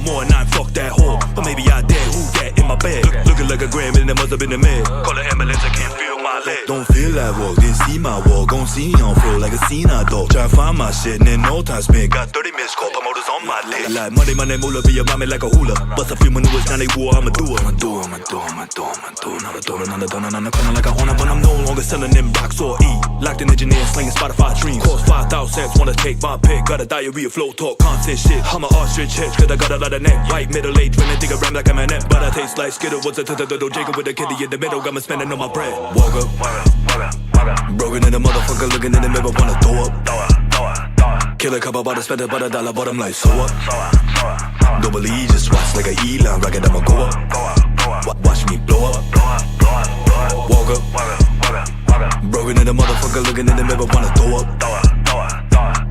more than 9, fuck that whore. But maybe I did, who that in my bed? Looking like a gram and it must have been a man. Call the ambulance, I can't feel my leg. Don't feel that walk, didn't see my walk. Gon' see on flow like a scene I dog. Try to find my shit and then no time spent. Got 30 minutes call, promoters on my leg. Like Monday, moolah, be a mommy like a hula. Bust a few maneuvers, now they war, I'ma do it. I'ma do it. Not a dollar, not a corner like a hornet. But I'm no longer selling them rocks or E. Locked in engineer, slinging Spotify dreams. Cost 5,000 cents, wanna take my pick. Got a diarrhea, flow, talk, content shit. I'm a ostrich hitch, cause I got a lot of neck. White, middle-aged women think I rhyme like I'm an net. But I taste like Skittle, what's a Jacob with a kitty in the middle. Got me spending on my bread. Walk up, broken in the motherfucker, looking in the mirror, wanna throw up. Kill a couple bottles, spend about $1, but I'm like, so what? Don't believe, just watch like a E-line rocket, I'ma go up. Watch me blow up. Walk up, broken in the motherfucker, looking in the mirror, wanna throw up.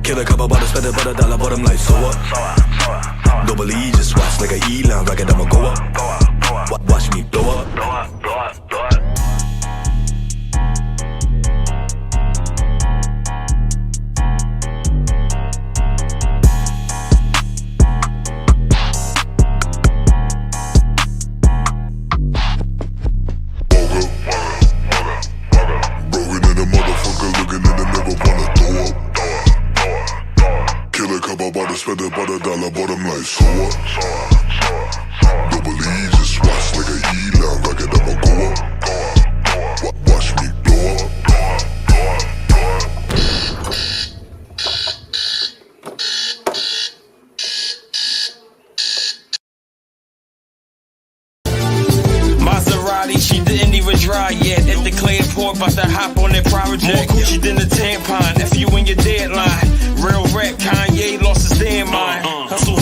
Kill a couple bottles, spend about $1, but I'm like, so what? Don't believe, just watch like a E-line rocket, I'ma go up. Watch me blow up. Spend about $1, but I'm like, so what? Don't believe, just watch like a E-line rocket, I'ma go up. Watch me blow up. Maserati, she didn't even dry yet. At the clay port, about to hop on that private jet. More Gucci than a tampon, F you in your deadline. Real rap, Kanye lost his damn mind. Hustle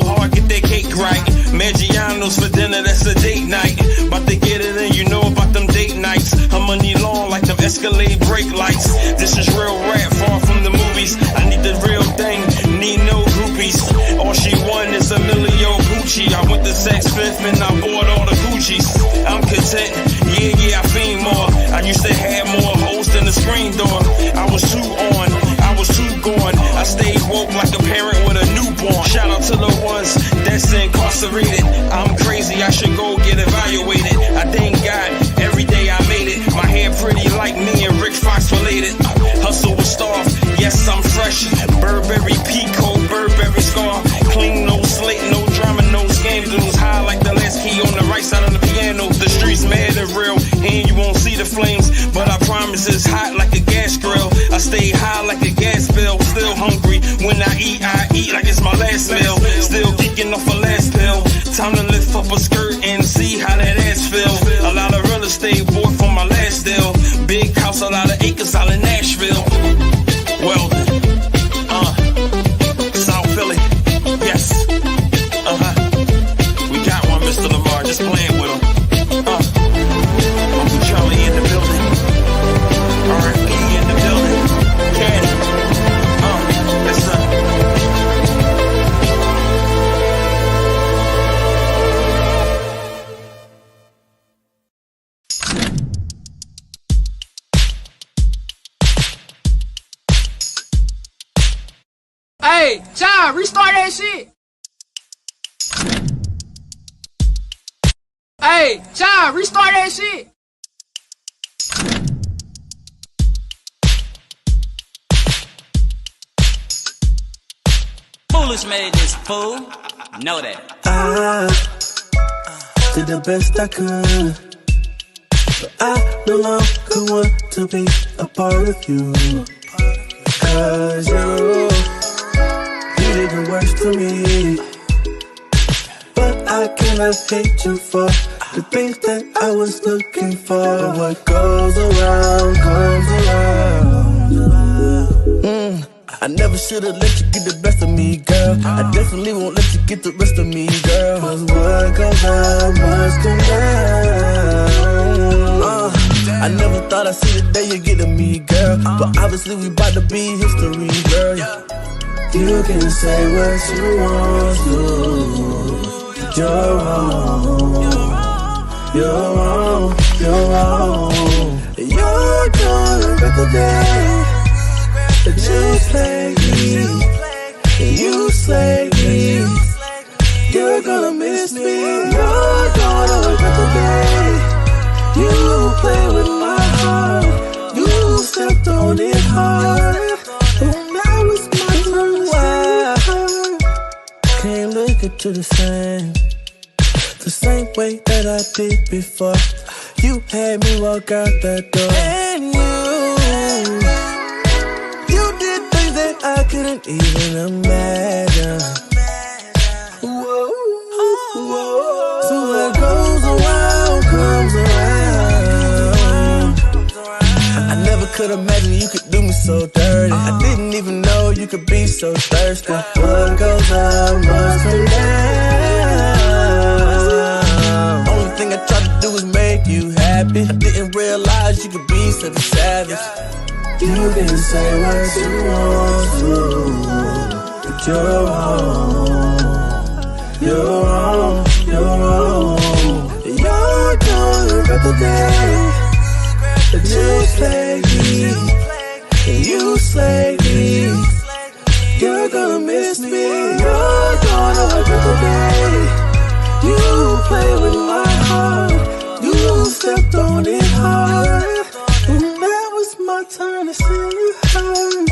hard, get that cake right. Maggiano's for dinner, that's a date night. About to get it in, you know about them date nights. Her money long like them Escalade brake lights. This is real rap, far from the movies. I need the real thing, need no groupies. All she won is $1,000,000 Gucci. I went to Saks Fifth and I bought all the Gucci's. I'm content, yeah, I fiend more. I used to have more hoes than the screen door. I was too on, I was too gone. I stayed woke like a parent with a newborn. Shout out to the ones that's incarcerated. I'm crazy, I should go get evaluated. I thank God, every day I made it. My hair pretty like me and Rick Fox related. Hustle with starve, yes I'm fresh. Burberry Pico, Burberry Scar. Clean, no slate, no drama, no scandals. High like the last key on the right side of the piano. The streets mad and real, and you won't see the flames. But I promise it's hot like a gas grill. I stay high like a gas bill. Still hungry, when I eat like it's my last meal. Still geeking off a last pill. Time to lift up a skirt and see how that ass feel. A lot of real estate bought from my last deal. Big house, a lot of acres out in Nashville. Well, South Philly, yes. We got one, Mr. Lamar, just playing with him. Uncle Charlie in the building. R.I.P. in the building. Caddy. Yes, sir. Hey, John, restart that shit. Hey, John, restart that shit. Foolish made this fool. Know that. I did the best I could, but I no longer want to be a part of you. Cause you did the worst to me, but I cannot hate you for the things that I was looking for. What goes around, comes around. I never should've let you get the best of me, girl. I definitely won't let you get the rest of me, girl. Cause what goes around must come down. I never thought I'd see the day you get to me, girl. But obviously we bout to be history, girl. You can say what you want to. You're wrong. You're wrong. You're wrong. You're gonna regret the day that you slayed me. You slayed me. You You're gonna miss me. You're gonna regret the day you play with my heart. You stepped on it hard. And now it's my turn. Why can't look into the same way that I did before. You had me walk out that door, and you did things that I couldn't even imagine. Whoa, whoa. So what goes around comes around. I never could imagine you could do me so dirty. I didn't even know you could be so thirsty. What goes up must come down. Only thing I tried to do was make you happy. I didn't realize you could be such a savage. You can say what you want to, but you're wrong. You're wrong, you're wrong. You're gonna regret the day that you slayed me, you slayed me. You're gonna miss me. You're gonna regret the day you played with my heart. You stepped on it hard. And now it's my turn to see you hurt.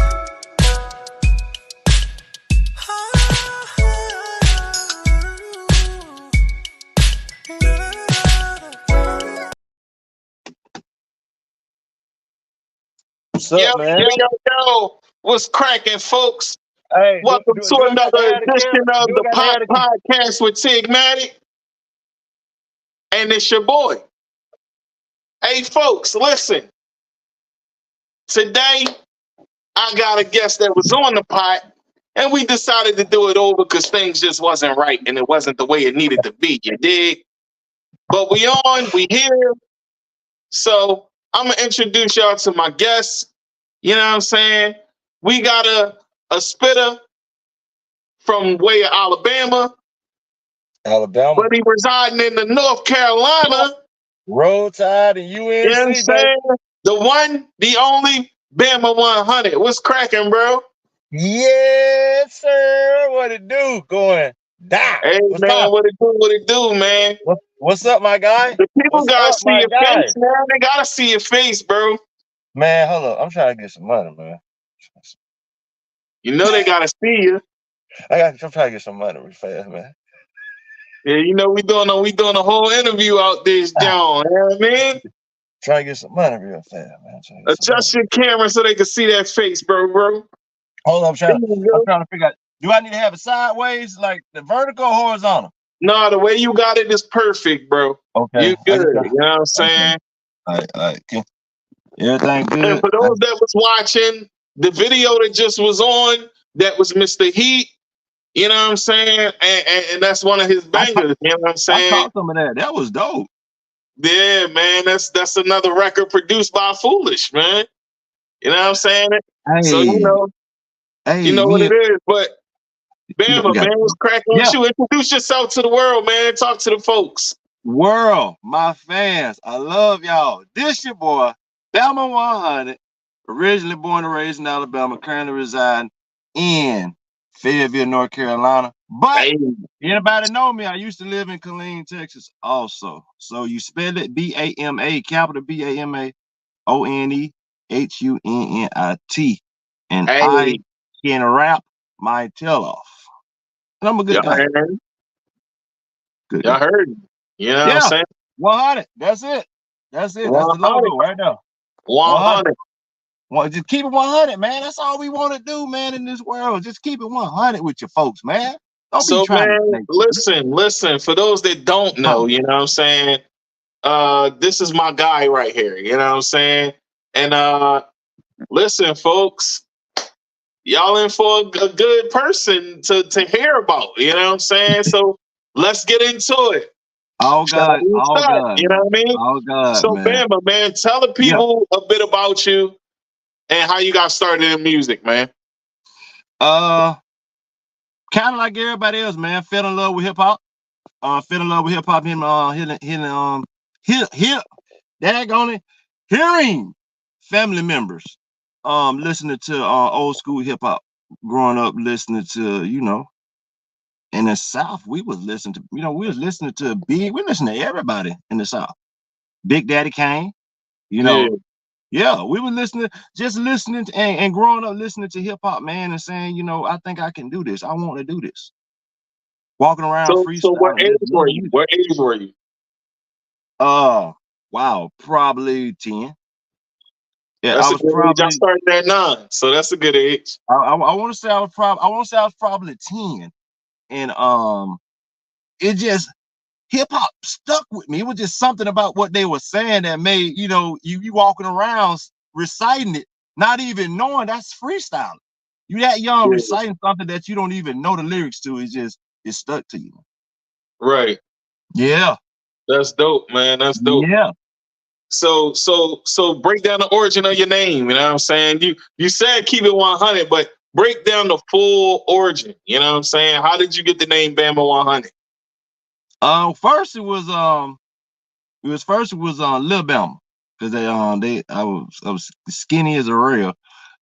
What's up, man? Yo, what's cracking, folks? Hey, Welcome to another edition of the podcast with Tigmatic. And it's your boy. Hey, folks, listen. Today, I got a guest that was on the pot, and we decided to do it over because things just wasn't right, and it wasn't the way it needed to be, you dig? But we here. So I'm going to introduce y'all to my guest. You know what I'm saying? We got a spitter from way of Alabama, but he residing in the North Carolina. Roll Tide and UNC, You know what I'm saying? The one, the only Bama OneHunnit. What's cracking, bro? Yes, sir. What it do? Going down. Hey, What's man, up? what it do, man? What's up, my guy? The people What's gotta up, see your face, man. They gotta see your face, bro. Man, hold up. I'm trying to get some money, man. You know they gotta see you. I'm trying to get some money real fast, man. Yeah, you know we doing a whole interview out this John. You know what I mean? Try to get some money real fast, man. Adjust your camera so they can see that face, bro. Hold up, I'm trying to figure out. Do I need to have it sideways, like the vertical or horizontal? No, the way you got it is perfect, bro. Okay. You good. You know what I'm saying? All right. Okay. Everything good. And for those that was watching the video that just was on, that was Mr. Heat. You know what I'm saying? And that's one of his bangers. You know what I'm saying? I caught some of that. That was dope. Yeah, man. That's another record produced by Foolish, man. You know what I'm saying? Hey, so you know what it is. But Bama, man, what's cracking with you? Introduce yourself to the world, man. Talk to the folks. World, my fans, I love y'all. This your boy, Bama OneHunnit, originally born and raised in Alabama, currently residing in Fayetteville, North Carolina. But anybody know me, I used to live in Killeen, Texas also. So you spell it B-A-M-A, capital B-A-M-A, O-N-E-H-U-N-N-I-T. And I can rap my tail off. And I'm a good guy. Y'all heard me. You know what I'm saying? 100. That's it. That's the logo right now. 100. Well, just keep it 100, man. That's all we want to do, man, in this world. Just keep it 100 with your folks, man. Don't be trying to listen. For those that don't know, you know what I'm saying? This is my guy right here. You know what I'm saying? And listen, folks, y'all in for a good person to hear about. You know what I'm saying? So let's get into it. Oh God, you know what I mean? Oh God. So Bama, man, tell the people a bit about you and how you got started in music, man. Kind of like everybody else, man. Fell in love with hip hop. Hearing family members listening to old school hip hop, growing up listening to, in the South, we was listening to, we was listening to we listening to everybody in the South. Big Daddy Kane, yeah, we were listening, just listening to, and growing up listening to hip hop, man, and saying, I think I can do this. I want to do this. Walking around So what freestyling. age were you? What age were you? Wow, probably 10. Yeah, I That's a was good age. I probably. started at 9, so that's a good age. I want to say I was probably. I want to say I was probably 10, and it just hip hop stuck with me. It was just something about what they were saying that made you walking around reciting it, not even knowing that's freestyling. You that young reciting something that you don't even know the lyrics to. It stuck to you. Right. Yeah. That's dope, man. That's dope. Yeah. So break down the origin of your name. You know what I'm saying? You said keep it 100, but break down the full origin. You know what I'm saying? How did you get the name Bama OneHunnit? First it was Lil Bama, because I was skinny as a rail,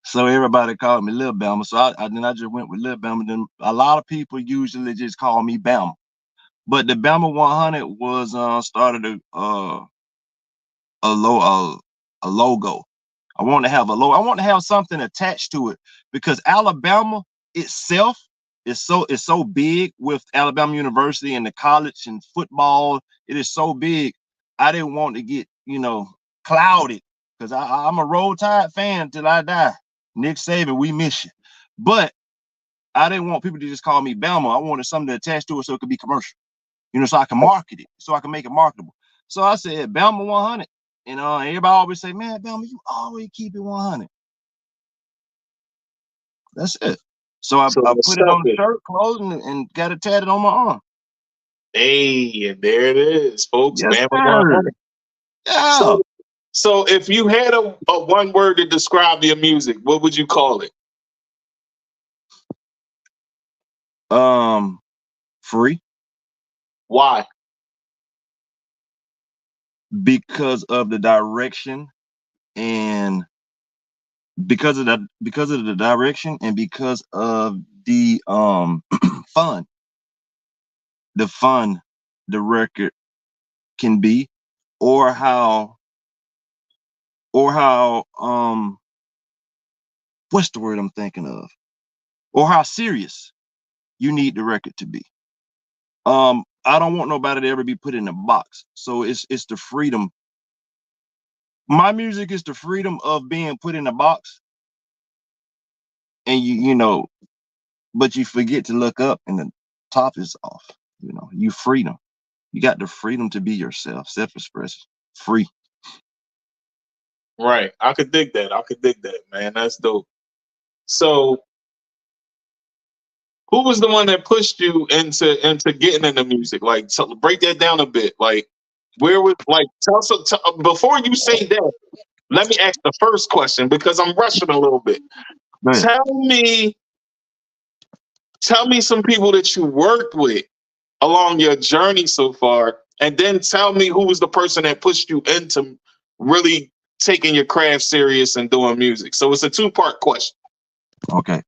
so everybody called me Lil Bama. So I just went with Lil Bama. Then a lot of people usually just call me Bama, but the Bama 100 was started a logo. I want to have a logo. I want to have something attached to it, because Alabama itself is so big with Alabama University and the college and football. It is so big. I didn't want to get clouded, because I'm a Roll Tide fan till I die. Nick Saban, we miss you. But I didn't want people to just call me Bama. I wanted something to attach to it so it could be commercial, so I can market it, so I can make it marketable. So I said Bama 100. Everybody always say, man, Bama, you always keep it 100. That's it. So I put it on the shirt, clothes, and got it tatted on my arm. Hey, and there it is, folks. Yes, Bama sir. 100. Yeah. So if you had a one word to describe your music, what would you call it? Free. Why? Because of the direction, and because of the direction, and because of the fun. The fun the record can be, or how what's the word I'm thinking of? Or how serious you need the record to be. I don't want nobody to ever be put in a box. So it's the freedom. My music is the freedom of being put in a box, and but you forget to look up and the top is off. You freedom. You got the freedom to be yourself, self-expression, free. Right. I could dig that. Man. That's dope. So who was the one that pushed you into getting into music? Like, break that down a bit. Like, where was before you say that? Let me ask the first question, because I'm rushing a little bit. Tell me some people that you worked with along your journey so far, and then tell me who was the person that pushed you into really taking your craft serious and doing music. So it's a 2-part question. Okay.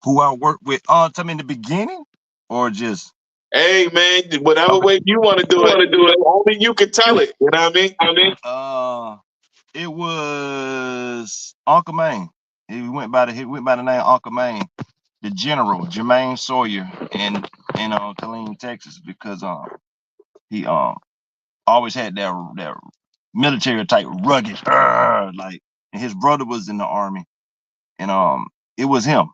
Who I work with? Tell me in the beginning, or just? Hey man, whatever way you want to do it, only you can tell it. You know what I mean? It was Uncle Maine. He went by the name Uncle Maine, the General Jermaine Sawyer in Killeen, Texas, because he always had that military type rugged like, and his brother was in the army, and it was him.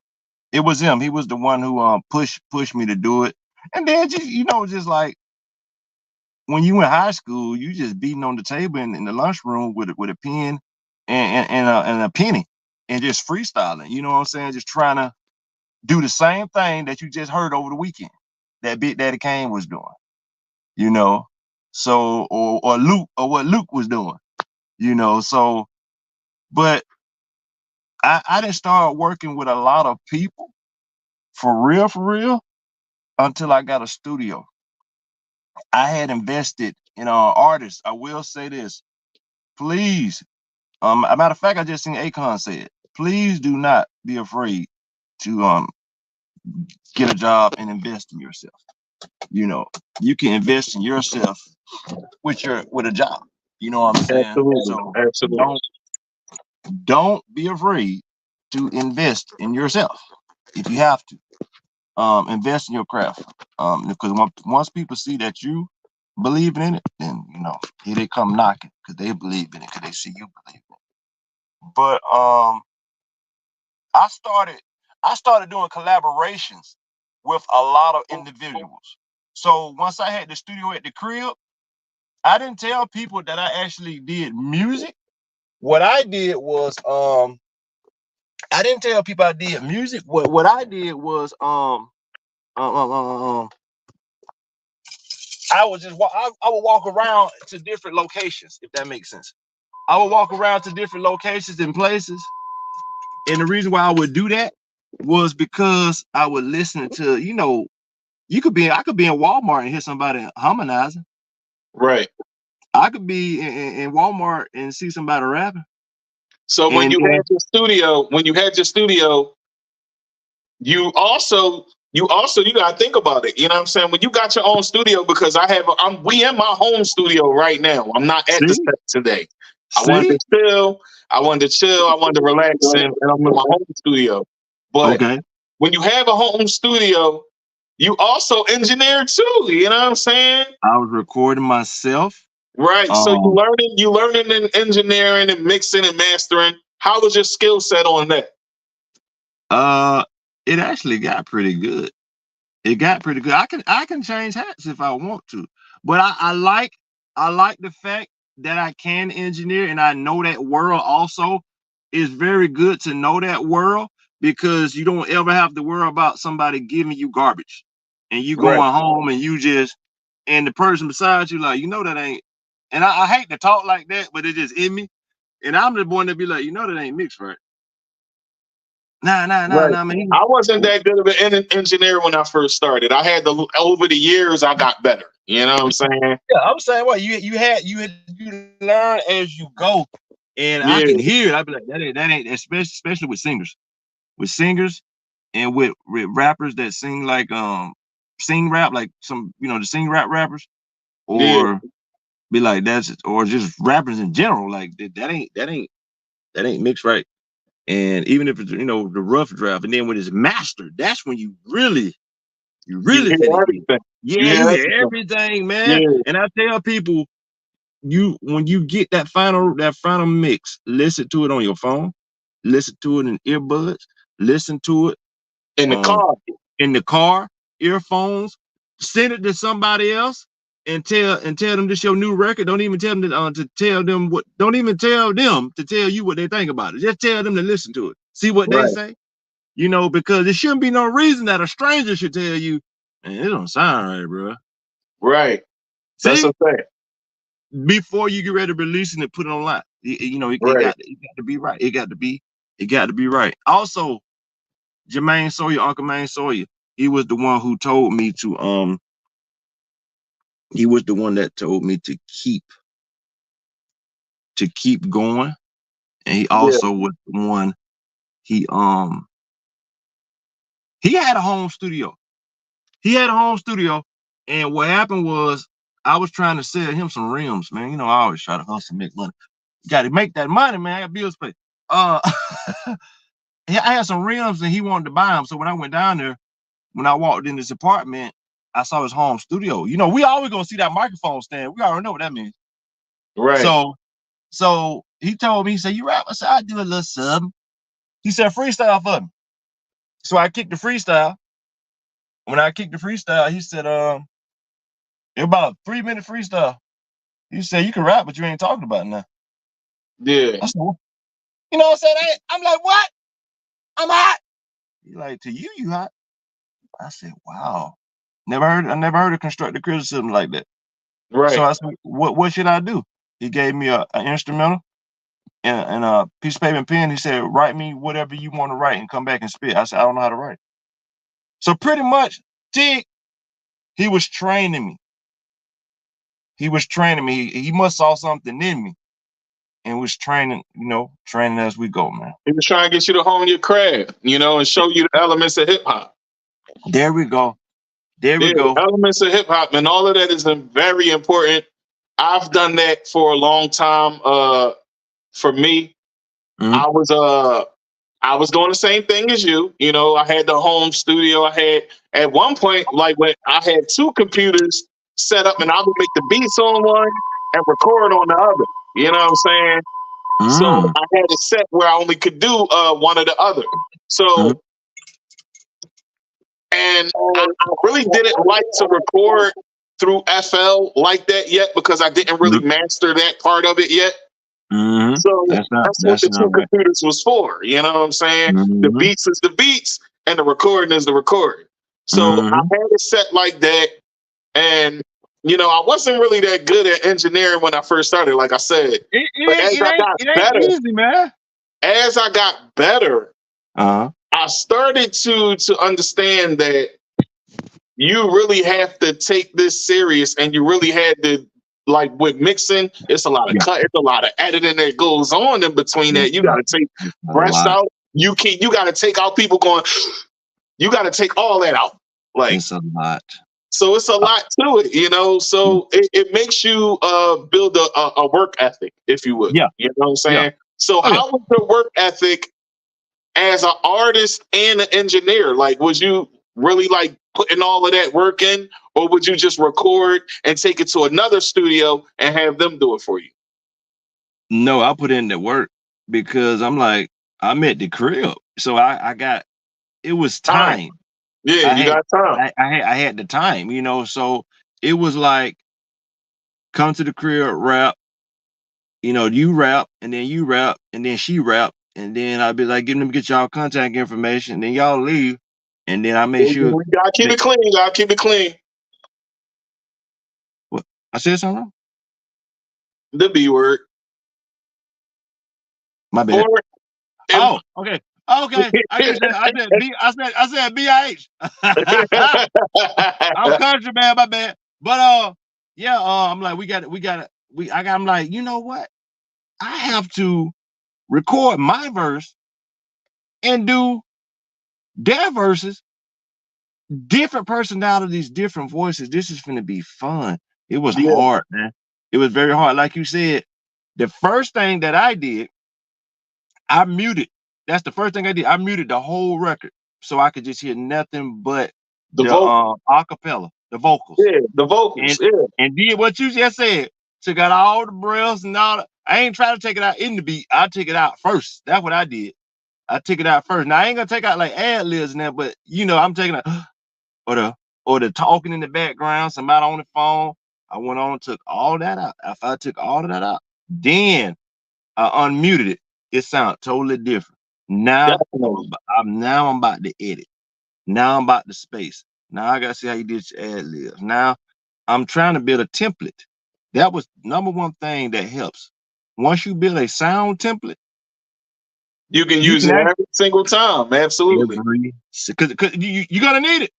He was the one who pushed me to do it. And then just like when you in high school, you just beating on the table in the lunchroom with a pen and a penny, and just freestyling. You know what I'm saying? Just trying to do the same thing that you just heard over the weekend that Big Daddy Kane was doing. So or Luke, or what Luke was doing. So, but I didn't start working with a lot of people for real until I got a studio. I had invested in artists. I will say this, please. A matter of fact, I just seen Akon say it. Please do not be afraid to get a job and invest in yourself. You know, you can invest in yourself with a job. You know what I'm saying? Absolutely. So Absolutely. don't be afraid to invest in yourself if you have to. Invest in your craft. Because once people see that you believe in it, then you know here they come knocking because they believe in it because they see you believe in it. But I started doing collaborations with a lot of individuals. So once I had the studio at the crib, I didn't tell people that I actually did music. What I did was I didn't tell people I did music. What I did was I would just I would walk around to different locations, if that makes sense. I would walk around to different locations and places. And the reason why I would do that was because I would listen to, you know, I could be in Walmart and hear somebody harmonizing. Right. I could be in Walmart and see somebody rapping. So when you had your studio, you gotta think about it. You know what I'm saying? When you got your own studio, because we in my home studio right now. I'm not at the set today. I wanted to chill. I wanted to relax, and I'm in my home studio. But when you have a home studio, you also engineer too. You know what I'm saying? I was recording myself. Right. So you learning in engineering and mixing and mastering. How was your skill set on that? It actually got pretty good. It got pretty good. I can change hats if I want to, but I like the fact that I can engineer and I know that world also. Is very good to know that world because you don't ever have to worry about somebody giving you garbage and you going home and and the person beside you like, you know, that ain't, and I hate to talk like that, but it's just in me. And I'm the one to be like, you know, that ain't mixed right. Nah, man. I wasn't that good of an engineer when I first started. Over the years, I got better. You know what I'm saying? Yeah, I'm saying, well, you learn as you go, and I can hear it. I'd be like, that ain't, especially with singers, and with rappers that sing like sing rap, like some, you know, the sing rap rappers, or be like or just rappers in general, like that ain't mixed right. And even if it's, you know, the rough draft, and then when it's mastered, that's when you really You hear everything. you hear everything, man. Yeah. And I tell people, when you get that final mix, listen to it on your phone, listen to it in earbuds, listen to it in the car, earphones, send it to somebody else and tell them this your new record. Don't even tell them don't even tell them to tell you what they think about it. Just tell them to listen to it. See what they say. You know, because there shouldn't be no reason that a stranger should tell you, man, it don't sound right, bro. Right. That's a fact. Before you get ready to release it and put it online, you know, it got to be right. It got to be right. Also, Jermaine Sawyer, Uncle Maine Sawyer, he was the one who told me to he was the one that told me to keep going. And he also was the one, he had a home studio. And what happened was I was trying to sell him some rims, man. You know, I always try to hustle and make money. You got to make that money, man. I got bills to pay. I had some rims and he wanted to buy them. So when I went down there, when I walked in his apartment, I saw his home studio. You know, we always gonna see that microphone stand. We already know what that means. Right. So he told me, he said, you rap? I said, I do a little sub. He said, freestyle for me. So I kicked the freestyle. When I kicked the freestyle, he said, it was about a 3-minute freestyle. He said, you can rap, but you ain't talking about it now. Yeah. I said, you know what I'm saying? I'm like, what? I'm hot. He's like, to you, you hot. I said, wow. I never heard of constructive criticism like that. Right. So I said, what should I do? He gave me an instrumental and a piece of paper and pen. He said, write me whatever you want to write and come back and spit. I said, I don't know how to write. So pretty much, Tig, he was training me. He must saw something in me and was training as we go, man. He was trying to get you to hone your craft, you know, and show you the elements of hip hop. There we go. There we go. Elements of hip hop, and all of that is very important. I've done that for a long time. For me, I was doing the same thing as you. You know, I had the home studio. I had at one point, like when I had 2 computers set up, and I would make the beats on one and record on the other. You know what I'm saying? So I had it set where I only could do one or the other. So, and I really didn't like to record through FL like that yet because I didn't really master that part of it yet. So that's what the 2 computers was for. You know what I'm saying? The beats is the beats, and the recording is the recording. So I had it set like that, and you know, I wasn't really that good at engineering when I first started, like I said. It ain't easy, man. As I got better, I started to understand that you really have to take this serious, and you really had to, like with mixing, it's a lot of cut, it's a lot of editing that goes on in between that. You got to take breaths out. You got to take out people going. You got to take all that out. Like it's a lot. So it's a lot to it, you know. So it makes you build a work ethic, if you would. Yeah. You know what I'm saying? Yeah. So how was your work ethic as an artist and an engineer? Like, was you really like putting all of that work in, or would you just record and take it to another studio and have them do it for you? No, I put in the work because I'm like, I'm at the crib. So I got, it was time. Yeah, you got time. I had the time, you know, so it was like, come to the crib, rap, you know, you rap, and then you rap, and then she rap, and then I'd be like, get y'all contact information, and then y'all leave, and then I make sure. You gotta keep it clean, gotta keep it clean. What? I said something wrong? The B word. My bad. Oh, okay. Okay, I said BIH. I'm country man, my bad. But yeah, I'm like, I'm like, you know what? I have to record my verse and do their verses, different personalities, different voices. This is gonna be fun. It was hard, man. It was very hard. Like you said, the first thing that I did, I muted. That's the first thing I did. I muted the whole record so I could just hear nothing but the acapella, the vocals. Yeah, the vocals. And did what you just said. Took out all the breaths and all that. I ain't trying to take it out in the beat. I took it out first. That's what I did. I took it out first. Now I ain't gonna take out like ad libs and that, but you know, I'm taking out or the talking in the background, somebody on the phone. I went on and took all that out. After I took all of that out, then I unmuted it. It sounded totally different. Now I'm about to edit. Now I'm about to space. Now I gotta see how you did your ad libs. Now I'm trying to build a template. That was number one thing that helps. Once you build a sound template, you can use it every single time. Absolutely. Because you're gonna need it.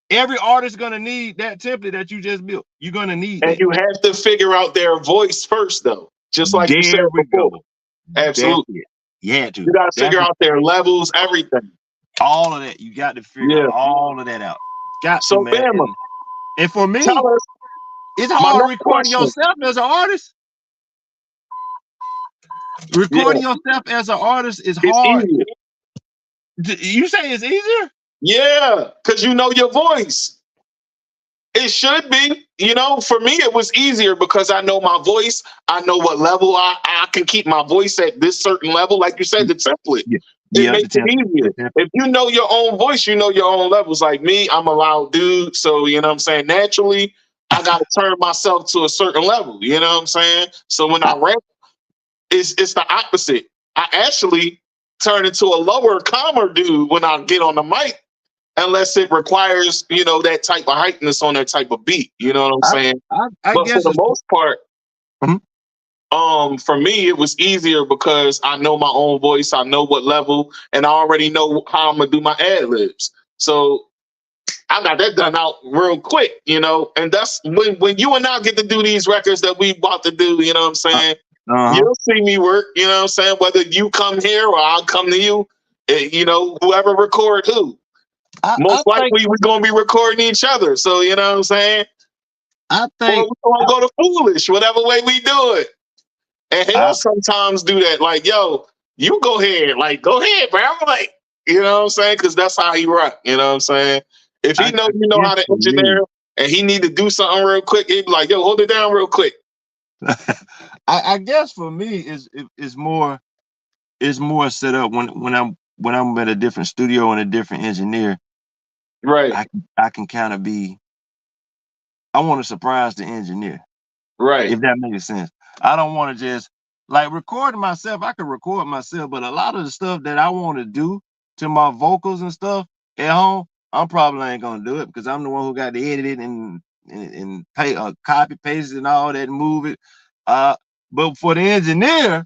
Every artist gonna need that template that you just built. You're gonna need and that. You have to figure out their voice first, though. Just like you said before. Absolutely. Yeah, you got to figure out their levels, everything. All of that. You got to figure all of that out. Got so, to, man. Bama, and for me, it's hard recording yourself as an artist. Recording yourself as an artist is hard. Easier. You say it's easier? Yeah, because you know your voice. It should be. You know, for me, it was easier because I know my voice. I know what level I can keep my voice at this certain level. Like you said, the template. It makes it easier. If you know your own voice, you know your own levels. Like me, I'm a loud dude. So, you know what I'm saying? Naturally, I got to turn myself to a certain level. You know what I'm saying? So when I rap, it's the opposite. I actually turn into a lower, calmer dude when I get on the mic. Unless it requires, you know, that type of heightness on that type of beat. You know what I'm saying? But for the most part, for me, it was easier because I know my own voice. I know what level, and I already know how I'm gonna do my ad libs. So I got that done out real quick, you know. And that's when you and I get to do these records that we about to do. You know what I'm saying? You'll see me work. You know what I'm saying? Whether you come here or I'll come to you, you know, whoever record who. Most likely we're gonna be recording each other. So you know what I'm saying? I Or think we're gonna go to foolish, whatever way we do it. And he'll sometimes do that, like, yo, you go ahead, like, go ahead, bro. I'm like, you know what I'm saying? Because that's how he rock. You know what I'm saying? If he know you know how to engineer and he need to do something real quick, he'd be like, yo, hold it down real quick. I guess for me is more set up when I'm at a different studio and a different engineer. Right. I can kind of be. I want to surprise the engineer. Right. If that makes sense. I don't want to just like recording myself. I can record myself, but a lot of the stuff that I want to do to my vocals and stuff at home, I'm probably ain't gonna do it because I'm the one who got to edit it and pay copy paste it and all that and move it. But for the engineer,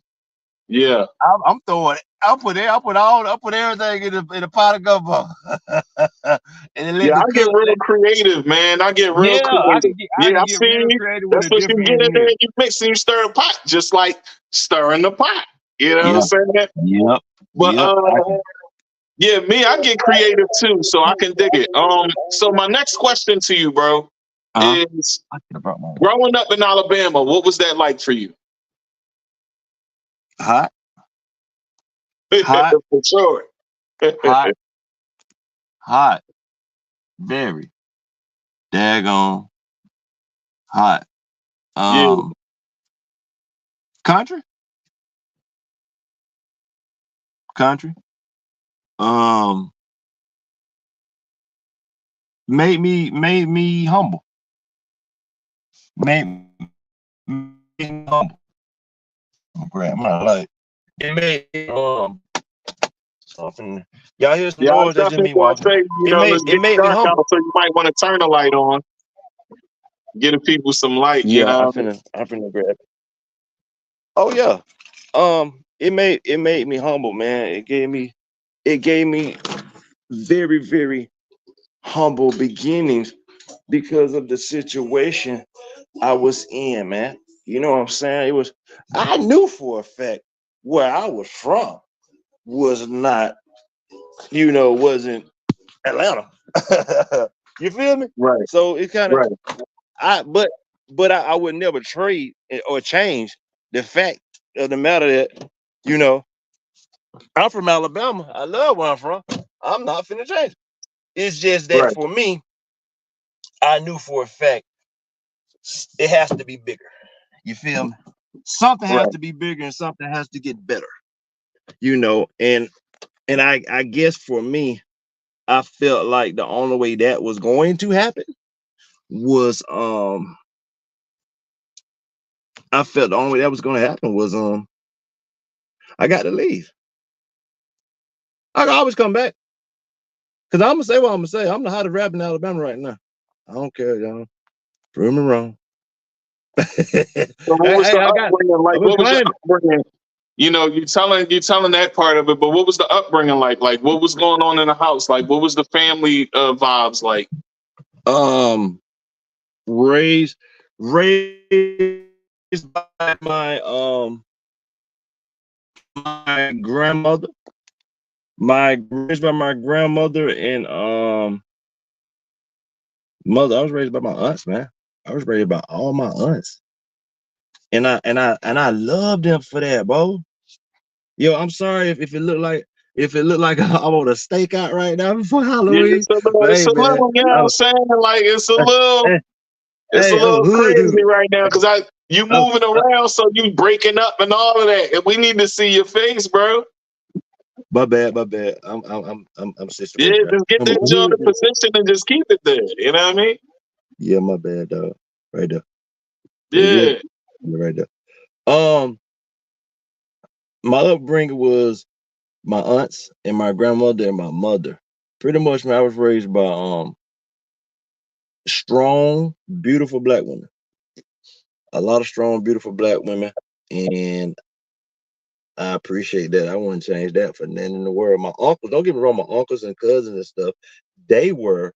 yeah, I'm throwing. I'll put everything in a pot of gumbo. And I get real creative, man. I get real creative. I see. That's what you get in there. You mix and you stir a pot, just like stirring the pot. You know what I'm saying? Yep. But yeah, me, I get creative too, so I can dig it. So my next question to you, bro, is growing up in Alabama, what was that like for you? Hot. For sure. Hot. Very. Daggone hot. Country. Made me humble. Made me humble. I'm grab my light. It made something. Y'all hear some noise? That's just me walking. Say, it made me humble. So you might want to turn the light on. Giving people some light. Yeah, I'm finna grab it. Oh yeah. It made me humble, man. It gave me very, very humble beginnings because of the situation I was in, man. You know what I'm saying? I knew for a fact where I was from was not, wasn't Atlanta. You feel me? Right. So it kind of but I would never trade or change the fact of the matter that, I'm from Alabama. I love where I'm from. I'm not finna change it. It's just that for me, I knew for a fact it has to be bigger. You feel me? Something has to be bigger and something has to get better. And I guess for me, I felt like the only way that was going to happen was I felt the only way that was going to happen was I got to leave. I can always come back. Cause I'm gonna say what I'm gonna say. I'm the hottest rapper in Alabama right now. I don't care, y'all. Prove me wrong. So what was the upbringing like? What was your upbringing? You telling that part of it, but what was the upbringing like? Like, what was going on in the house? Like, what was the family vibes like? Raised by my grandmother. Raised by my grandmother and mother. I was raised by my aunts, man. I was raised by all my aunts. And I love them for that, bro. Yo, I'm sorry if it looked like I want a steak out right now before Halloween. It's a little, you know what I'm saying? Like it's a little crazy right now because you moving around, so you breaking up and all of that, and we need to see your face, bro. My bad. I'm just get that joint in position and just keep it there. You know what I mean? Yeah, my bad, dog. Right there. Yeah. Right there. My upbringing was my aunts and my grandmother and my mother. Pretty much, man, I was raised by strong, beautiful black women. A lot of strong, beautiful black women, and I appreciate that. I wouldn't change that for nothing in the world. My uncles, don't get me wrong, my uncles and cousins and stuff, they were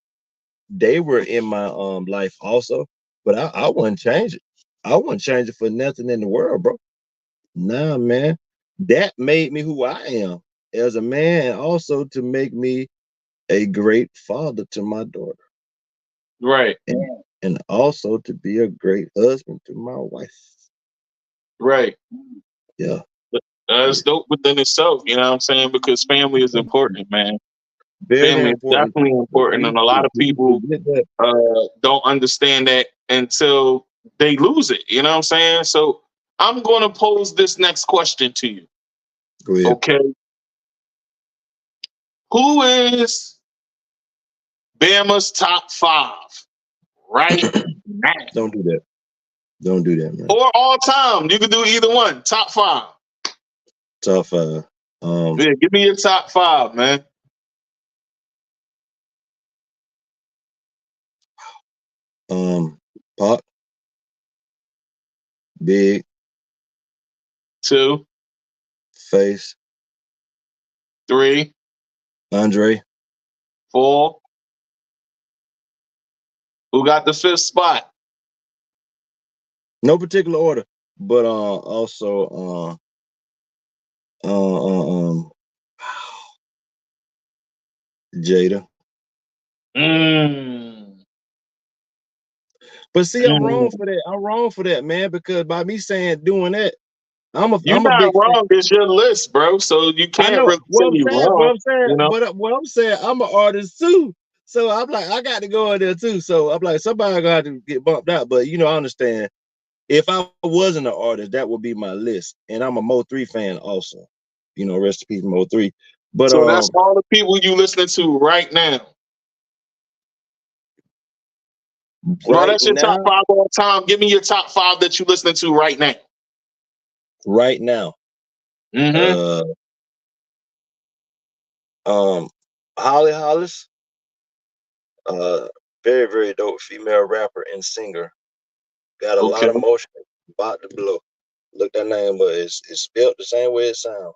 in my life also, but I wouldn't change it. I wouldn't change it for nothing in the world, bro. Nah, man. That made me who I am as a man, and also to make me a great father to my daughter, Right. and also to be a great husband to my wife. Right. Yeah. That's dope within itself, you know what I'm saying? Because family is important, man. Very, very Family is important. definitely important, and a lot of people Forget that. don't understand that until they lose it. You know what I'm saying? So I'm going to pose this next question to you. Go ahead. Okay, who is Bama's top 5 right now Don't do that. Don't do that, man. or all time? You can do either one. Top 5. Top 5. Yeah, give me your top 5, man. Pop, Big, 2, Face, 3, Andre. 4. Who got the 5th spot? No particular order, but also Jada. But see, I'm wrong for that. I'm wrong for that, man, because by me saying doing that, You're I'm a not big fan. wrong. It's your list, bro. So you I can't know really say you're wrong. You know. but what I'm saying, I'm an artist too. So I'm like, I got to go in there too. So I'm like, somebody got to get bumped out. But you know, I understand. If I wasn't an artist, that would be my list. And I'm a Mo3 fan also. You know, rest in peace, Mo3. But So that's all the people you listening to right now. Well, right that's your top now, 5 all time. Give me your top 5 that you listening to right now. right now, Mm-hmm. Holly Hollis, very, very dope female rapper and singer. Got a lot Okay. of motion, about to blow. Look that name, but it's spelled the same way it sounds.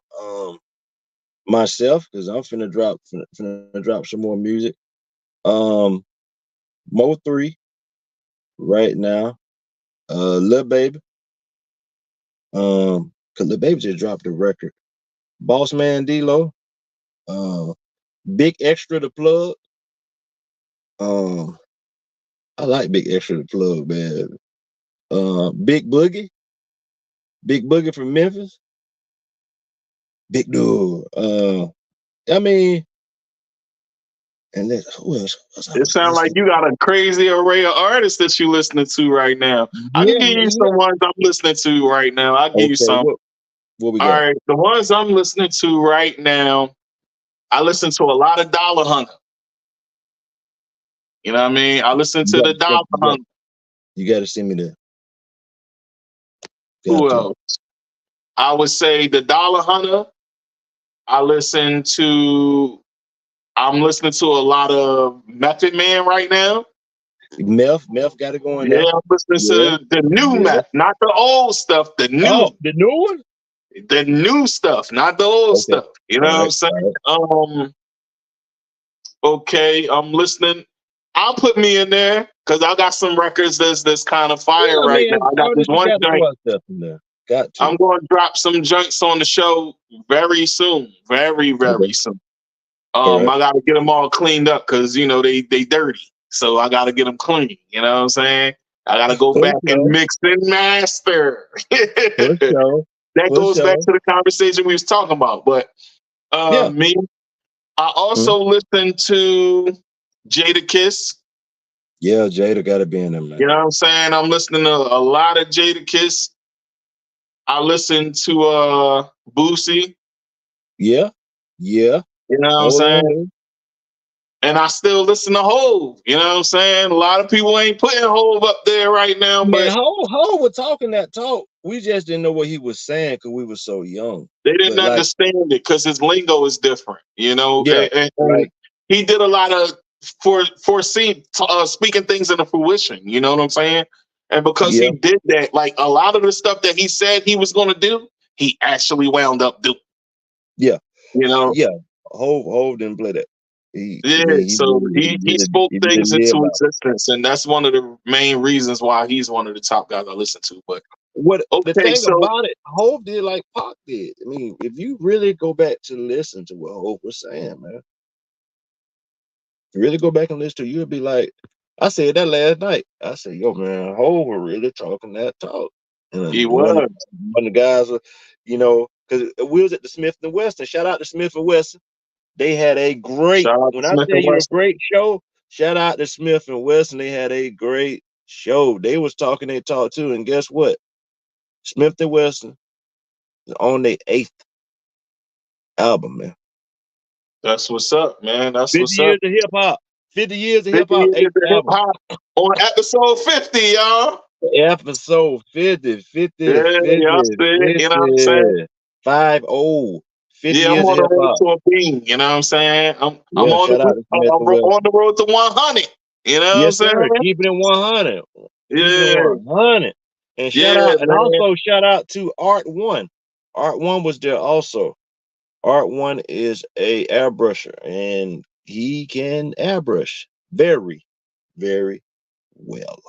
Myself, because I'm finna drop some more music. Mo3 right now. Lil Baby. Cause Lil Baby just dropped a record. Boss Man D-Lo. Big Extra the Plug. I like Big Extra the Plug, man. Big Boogie. Big Boogie from Memphis. Big dude. I mean, and then who else was I It was sounds like listening? you got a crazy array of artists that you listening to right now. I can Yeah, give you yeah. some ones I'm listening to right now. I'll give you Okay, some. what we All got? right. The ones I'm listening to right now, I listen to a lot of Dollar Hunter. You know what I mean? I listen to the Dollar Hunter. You got to send me that. Who else? I would say the Dollar Hunter. I'm listening to a lot of Method Man right now. Meth got to go in Yeah, there. I'm listening to the new Yeah. Meth, not the old stuff. The new one? the new stuff, not the old Okay. stuff. You know what I'm saying? Okay, I'm listening. I'll put me in there because I got some records that's kind of fire right now. I got this one joint. In there. Got to. I'm going to drop some joints on the show very soon, very Okay. soon. All right. I got to get them all cleaned up because you know they dirty, so I got to get them clean. You know what I'm saying? I got to go back and mix and master. That goes back to the conversation we was talking about. But me, I also listen to Jada Kiss. Yeah, Jada got to be in there, man. You know what I'm saying? I'm listening to a lot of Jada Kiss. I listen to Boosie. Yeah. You know what I'm saying? And I still listen to Hove. You know what I'm saying? A lot of people ain't putting Hove up there right now, Man, but Hove was talking that talk. We just didn't know what he was saying because we were so young. they didn't understand it because his lingo is different. You know, and he did a lot of speaking things into fruition. You know what I'm saying? And because he did that, like a lot of the stuff that he said he was going to do, he actually wound up doing. Yeah. You know? Yeah. Hove didn't play that. He spoke things into existence, and that's one of the main reasons why he's one of the top guys I listen to. But the thing about it, Hove did like Pac did. I mean, if you really go back to listen to what Hove was saying, man, really go back and listen to it, you'll be like, I said that last night. I said, yo, man, Hov were really talking that talk. And He one was. of the guys, because we was at the Smith and Wesson. Shout out to Smith and Wesson. They had a great, Shout out to when I Smith tell and you a Wesson. great show, shout out to Smith and Wesson. They had a great show. They was talking their talk too. And guess what? Smith and Wesson is on their 8th album, man. That's what's up, man. That's 50 what's years up. of hip hop. 50 years of 50 hip hop, years 8th of hip album. hop on episode 50, y'all. Episode 50, 50, Yeah, 50, y'all see it. You know what I'm saying? 50, 50, 50 Yeah, I'm years of on the hip road hop. to a beam. You know what I'm saying? I'm Yeah, on shout out to Smith I'm and Wesson. on the road to 100. You know what I'm Yes, saying? sir. Keeping it 100. Keeping Yeah, it 100. And yeah, man. also shout out to Art One. Art One was there also. Art One is a airbrusher, and he can airbrush very, very well.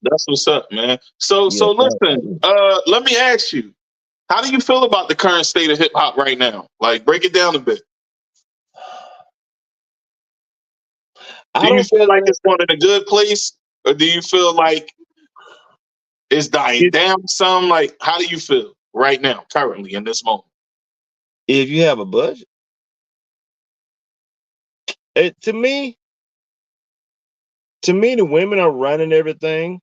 That's what's up, man. So Yeah, listen, let me ask you, how do you feel about the current state of hip hop right now? Like, break it down a bit. I Do you don't feel feel like that it's going in a good place, or do you feel like it's dying down some? Like, how do you feel right now, currently, in this moment? if you have a budget. To me, the women are running everything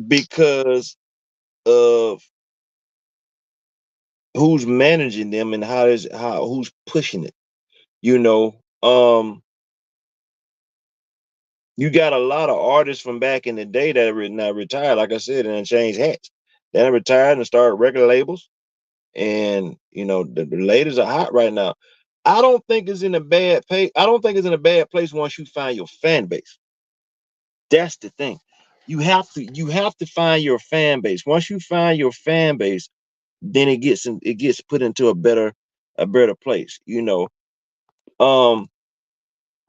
because of who's managing them and who's pushing it. You know, you got a lot of artists from back in the day that are now retired, like I said, and changed hats. They retired and started record labels, and the ladies are hot right now. I don't think it's in a bad pay. I don't think it's in a bad place once you find your fan base. That's the thing. You have to find your fan base. Once you find your fan base, then it gets put into a better place.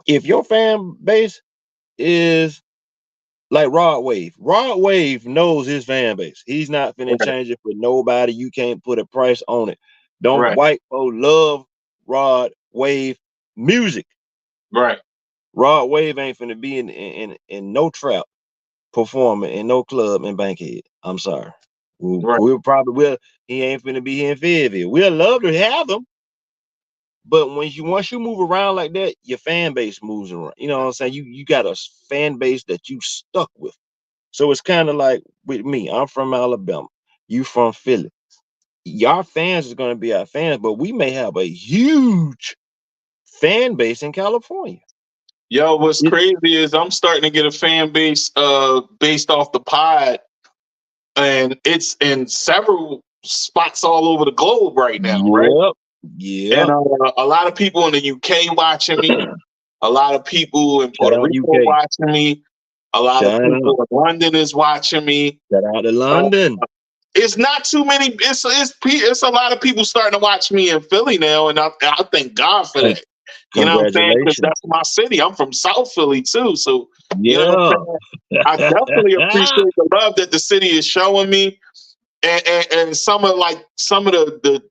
If your fan base is like Rod Wave. Rod Wave knows his fan base. He's not finna Right, change it for nobody. You can't put a price on it. Don't right, white folk love Rod Wave music. right, Rod Wave ain't finna be in no trap performing in no club in Bankhead. I'm sorry. right. We'll probably will. He ain't finna be here in Fayetteville. We'll love to have him, but once you move around like that, your fan base moves around. You know what I'm saying? You got a fan base that you stuck with. So it's kind of like with me. I'm from Alabama. You from Philly. Your fans is going to be our fans, but we may have a huge fan base in California. Yo, what's crazy is I'm starting to get a fan base based off the pod, and it's in several spots all over the globe right now, right? Yep. And Yeah. a lot of people in the UK watching me, a lot of people in Shout Puerto out Rico UK. watching me, a lot of Shout people out. in London is watching me. Shout out to Uh, London. it's not too many. It's a lot of people starting to watch me in Philly now, and I thank God for that. You know what I'm saying? Because Congratulations. that's my city. I'm from South Philly too, so you know what I'm Yeah. saying. I definitely appreciate the love that the city is showing me, and some of the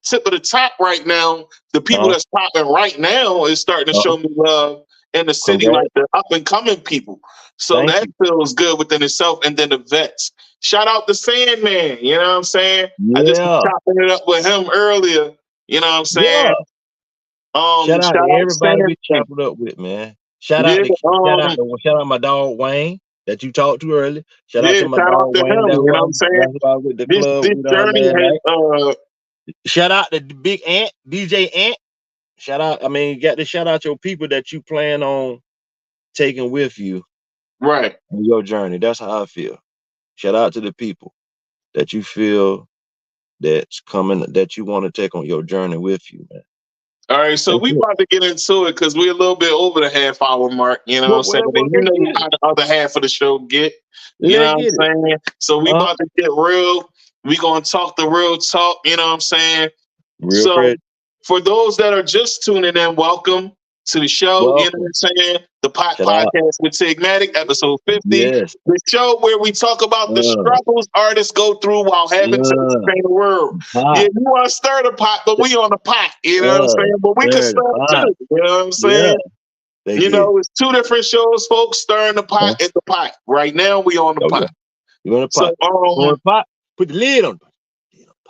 tip of the top right now. The people Uh, that's popping right now is starting to show me love in the city, congrats. like the up and coming people. So Thank that you. feels good within itself. And then the vets. Shout out to Sandman. You know what I'm saying? I just was Yeah. chopping it up with him earlier. You know what I'm Yeah. saying? Shout out Shout to out everybody we Sandman. chopped it up with, man. Yeah, Shout out my dog Wayne that you talked to earlier. Shout out yeah. to my Shout out dog to Wayne. him. You know what I'm saying? That's who I was with the This club this with journey last night. has Shout out to the Big Ant, DJ Ant. You got to shout out your people that you plan on taking with you right. on your journey. That's how I feel. Shout out to the people that you feel that's coming, that you want to take on your journey with you, man. All right, so That's we it. about to get into it because we're a little bit over the half hour mark. You know what I'm saying? Well, And you let's know get it. how the other half of the show get. You know Let's what get it. I'm saying? So we about to get real. We gonna talk the real talk. You know what I'm saying? Real So credit. for those that are just tuning in, welcome. to the show. You know what I'm saying? The Pot Shout out. Podcast with Tigmatic, episode 50. Yes. The show where we talk about the struggles artists go through while having to entertain the world. Yeah, you want to stir the pot, but we on the pot. You know what I'm saying? But we can stir it too. You know what I'm saying? You know, it's two different shows, folks. Stirring the pot and the pot. Right now, we on the pot. You on the pot? So, on the pot. Put the lid on.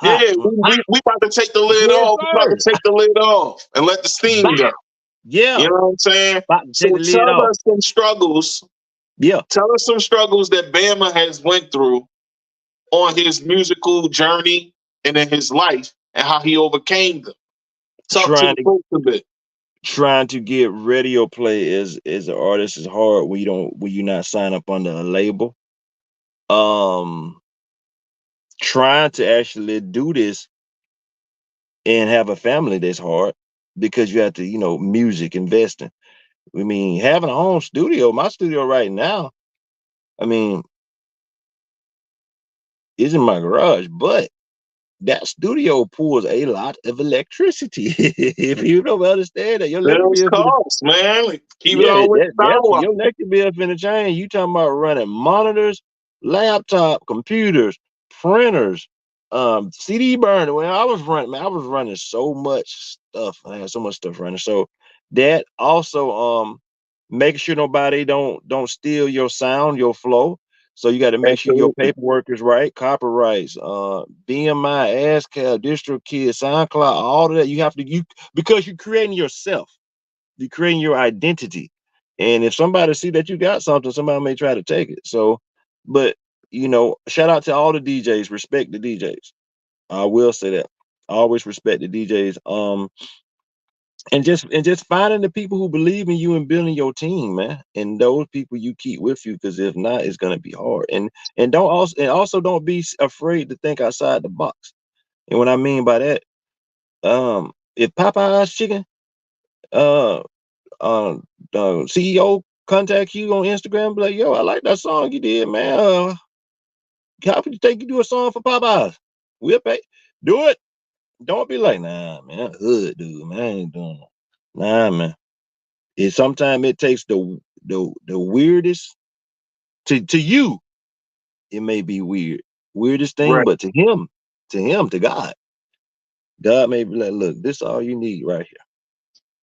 Yeah, we about to take the lid off. We about to take the lid off and let the steam go. Yeah. You know what I'm saying? So tell us some struggles. Yeah. Tell us some struggles that Bama has went through on his musical journey and in his life and how he overcame them. Talk to the folks a bit. Trying to get radio play as an artist is hard when you not sign up under a label. Trying to actually do this and have a family that's hard because you have to, music, investing. I mean, having a home studio, my studio right now, I mean, is in my garage, but that studio pulls a lot of electricity. If you don't understand that, your electric bill costs, man. Like, keep it all with your electric bill finna change. You talking about running monitors, laptop, computers, printers, CD burner. When I was running so much stuff. I had so much stuff running. So that also making sure nobody don't steal your sound, your flow. So you got to make sure your paperwork is right, copyrights, BMI, ASCAP, DistroKid, SoundCloud, all of that. You have to because you're creating yourself, you're creating your identity. And if somebody see that you got something, somebody may try to take it. So, but shout out to all the DJs. Respect the DJs. I will say that. I always respect the DJs. And just finding the people who believe in you and building your team, man. And those people you keep with you, because if not, it's gonna be hard. And also don't be afraid to think outside the box. And what I mean by that, if Popeye's chicken, CEO contact you on Instagram, be like, yo, I like that song you did, man. How could you think you do a song for Popeyes? We'll pay. Do it. Don't be like, nah, man, hood dude, man, I ain't doing it. Nah, man. Sometimes it takes the weirdest to you. It may be weirdest thing, but to him, to God may be like, look, this is all you need right here.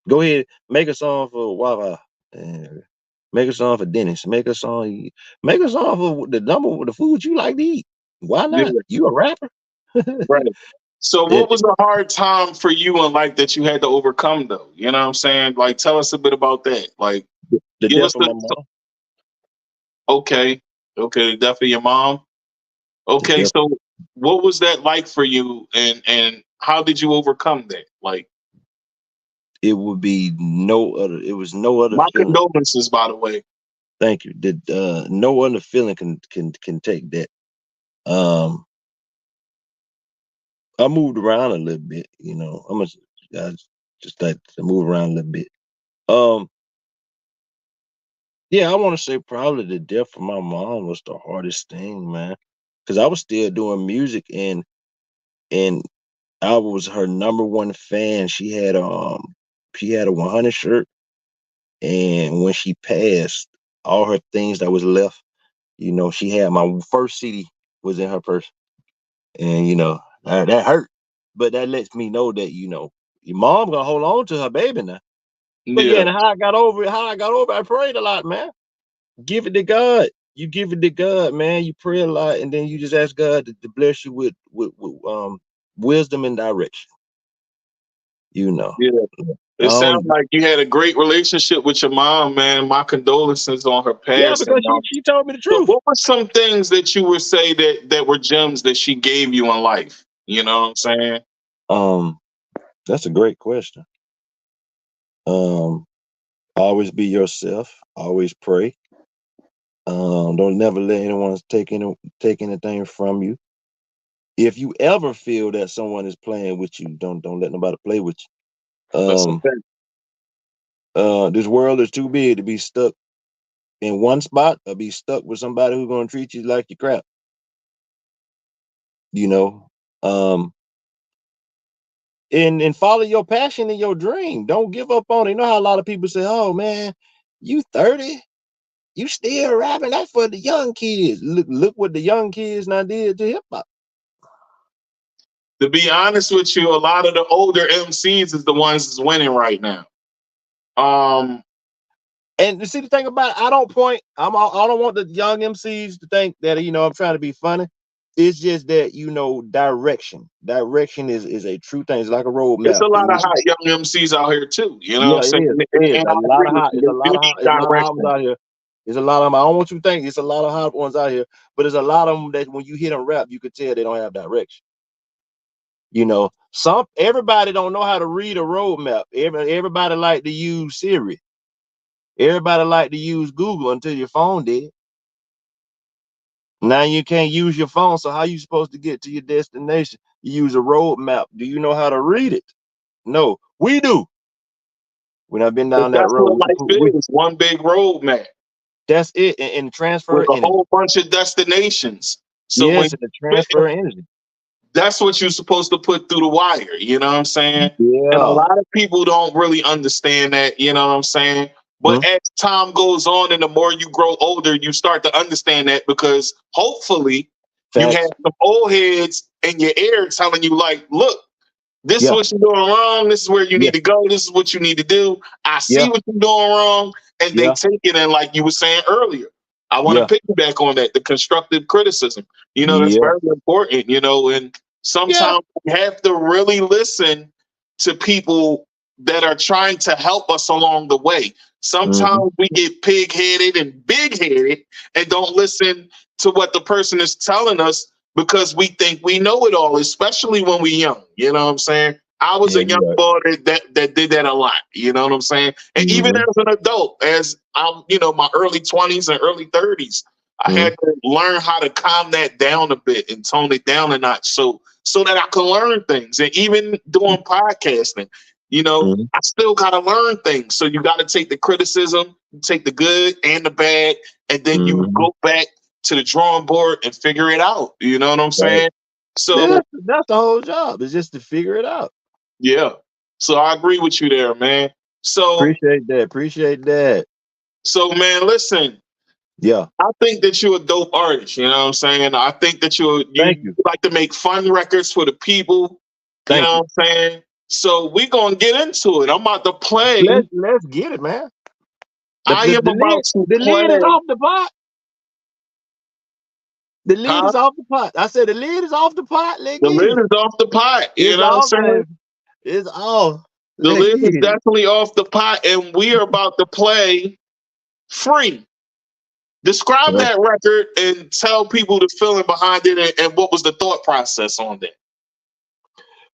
Go ahead, make a song for Wawa, make a song for Dennis, make a song for the food you like to eat. Why not? You a rapper, right? So what was a hard time for you in life that you had to overcome though? You know what I'm saying? Like, tell us a bit about that. Like, the death of my mom. Okay, the death of your mom. Okay, so what was that like for you, and how did you overcome that? Like, it would be no other. It was no other. My condolences, by the way. Thank you. No other feeling can take that. I moved around a little bit, I just like to move around a little bit. Yeah, I want to say probably the death of my mom was the hardest thing, man, because I was still doing music and I was her number one fan. She had a OneHunnit shirt, and when she passed, all her things that was left, she had my first CD was in her purse, and that hurt, but that lets me know that your mom gonna hold on to her baby now. But and how I got over it, I prayed a lot, man. Give it to God. You give it to God, man. You pray a lot, and then you just ask God to bless you with wisdom and direction. Yeah. It sounds like you had a great relationship with your mom, man. My condolences on her passing. Yeah, because she told me the truth. So what were some things that you would say that were gems that she gave you in life? You know what I'm saying? That's a great question. Always be yourself. Always pray. Don't never let anyone take anything from you. If you ever feel that someone is playing with you, don't let nobody play with you. This world is too big to be stuck in one spot or be stuck with somebody who's gonna treat you like your crap. and follow your passion and your dream. Don't give up on it. You know how a lot of people say, "Oh man, you 30, you still rapping? That's for the young kids." Look what the young kids now did to hip hop. To be honest with you, a lot of the older MCs is the ones that's winning right now. And you see the thing about it, I don't want the young MCs to think that I'm trying to be funny. It's just that direction. Direction is a true thing. It's like a It's roadmap. a lot of hot young MCs out here too. You know what Yeah, I'm saying? it is. And A I lot agree of with hot. you. It's a You lot of hot. need It's a lot of hot ones direction. out here. There's a lot of them. I don't want you to think it's a lot of hot ones out here, but there's a lot of them that when you hear them rap, you could tell they don't have direction. Everybody don't know how to read a roadmap. Everybody like to use Siri. Everybody like to use Google until your phone did. Now you can't use your phone, so how you supposed to get to your destination? You use a roadmap. Do you know how to read it? No, we do. When I've been down that That's what road, life is. One big roadmap that's it. And transfer with a energy. whole bunch of destinations. So Yes, when and the transfer energy. that's what you're supposed to put through the wire, you know what I'm saying? Yeah. And a lot of people don't really understand that, you know what I'm saying? But as time goes on and the more you grow older, you start to understand that because hopefully you have some old heads in your ear telling you, like, look, this is what you're doing wrong. This is where you need to go. This is what you need to do. I see what you're doing wrong. And they take it in, like you were saying earlier. I want to piggyback on that, the constructive criticism. That's very important, and sometimes we have to really listen to people that are trying to help us along the way. Sometimes we get pig-headed and big-headed and don't listen to what the person is telling us because we think we know it all, especially when we're young. You know what I'm saying? I was a young boy that did that a lot. You know what I'm saying? And even as an adult, as I'm, my early 20s and early 30s, I had to learn how to calm that down a bit and tone it down a notch so that I can learn things. And even doing podcasting, I still got to learn things. So you got to take the criticism, take the good and the bad, and then you go back to the drawing board and figure it out. You know what I'm saying? So that's the whole job, is just to figure it out. Yeah. So I agree with you there, man. So Appreciate that. So man, listen. Yeah. I think that you're a dope artist, you know what I'm saying? I think that you like to make fun records for the people. You know what I'm saying? So we're gonna get into it. I'm about to play. Let's get it, man. The lid is off the pot. The lid is off the pot. I said the lid is off the pot. The lid is off the pot. You know what I'm saying? It's off. The lid is definitely off the pot, and we are about to play Free. Describe that record and tell people the feeling behind it and what was the thought process on that.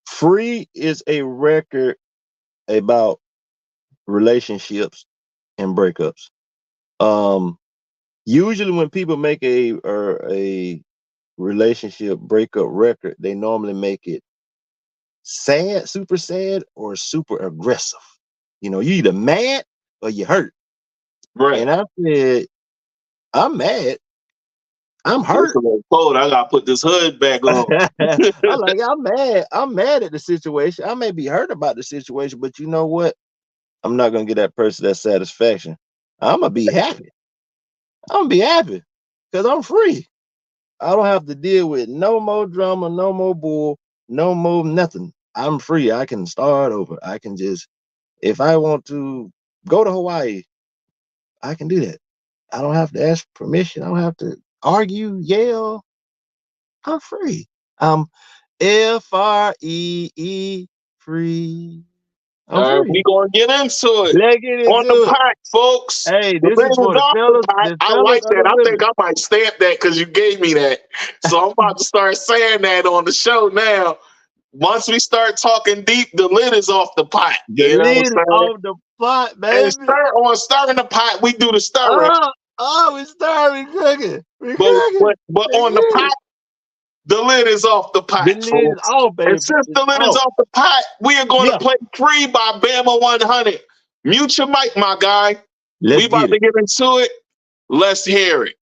Free is a record about relationships and breakups. Usually when people make a relationship breakup record, they normally make it sad, super sad, or super aggressive. You either mad or you hurt. Right. And I said, I'm mad. I'm hurt. Cold. I gotta put this hood back on. I'm like, I'm mad. I'm mad at the situation. I may be hurt about the situation, but you know what? I'm not gonna get that person that satisfaction. I'm gonna be happy. I'm gonna be happy because I'm free. I don't have to deal with no more drama, no more bull, no more nothing. I'm free. I can start over. I can just, if I want to go to Hawaii, I can do that. I don't have to ask permission. I don't have to argue, yell. I'm free. I'm FREE, free. I'm free. We gonna get into it. Let's get into on the it. pot, folks. Hey, The this is for the fellas. I like that. I think I might stamp that because you gave me that. So I'm about to start saying that on the show now. Once we start talking deep, the lid is off the pot. The lid is off the pot, baby. And stirring the pot, we do the stirring. We stirring, cooking. But on the pot, the lid is off the pot. The lid is off, baby. And since the lid is off the pot, we are going to play Free by Bama OneHunnit. Mute your mic, my guy. We about to get into it. Let's hear it.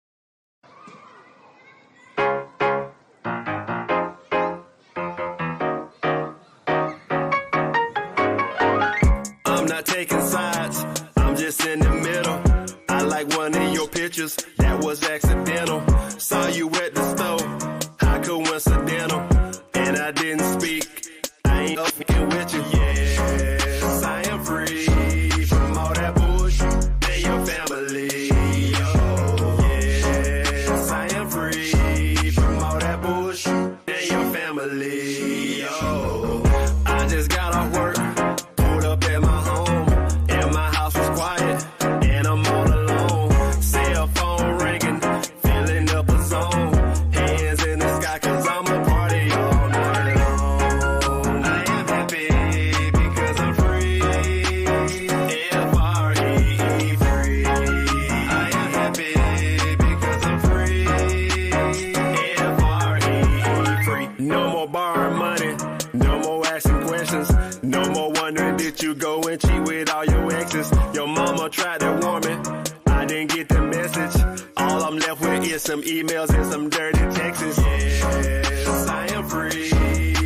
taking sides. I'm just in the middle. I like one of your pictures that was accidental. Saw you at the store, how coincidental. And I didn't speak. I ain't fucking with you. Yes, I am free from all that bullshit and your family. Oh, yes, I am free from all that bullshit and your family. Oh, I just got off work, pulled up at my home, and my house was quiet, and I'm all alone. Cell phone ringing, filling up a zone. Hands in the sky, cause I'm a party all night long. I am happy because I'm free. F-R-E-E, free. I am happy because I'm free. F-R-E-E, free. No more borrowing money, no more asking questions, no more wondering did you go and cheat with all your exes. Your mama tried to warn me, I didn't get the message. All I'm left with is some emails and some dirty texts. Yes, I am free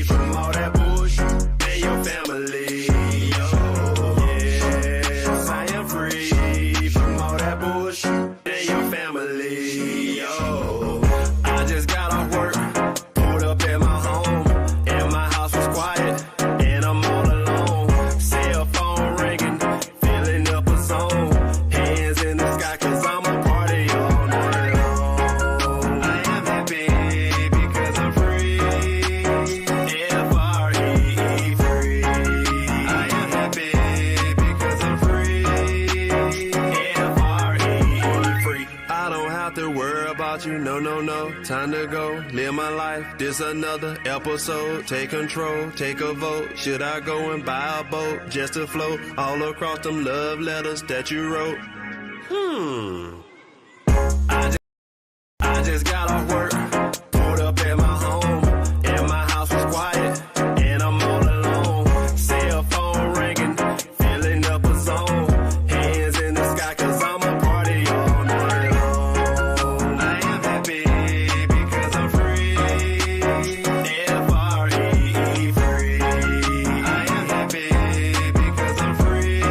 from all that bullshit and your family. Oh, yes, I am free from all that bullshit and your family. Oh, I just got off work, pulled up at my home, and my house was quiet, and I'm all alone. Cell phone ringing, filling up a zone. Hands in the sky, cause I'm a party all night long. I am happy because I'm free. F-R-E-E, free. I am happy because I'm free. F-R-E-E, free. I don't have to worry about you, no, no, no. Time to go, live my life. This another episode. Take control, take a vote. Should I go and buy a boat just to float all across them love letters that you wrote? I just got off work, pulled up at my home, and my house was quiet, and I'm all alone. Cell phone ringing, filling up a zone. Hands in the sky, cause I'm a party all night long. I am happy because I'm free. F-R-E-E, free. I am happy because I'm free.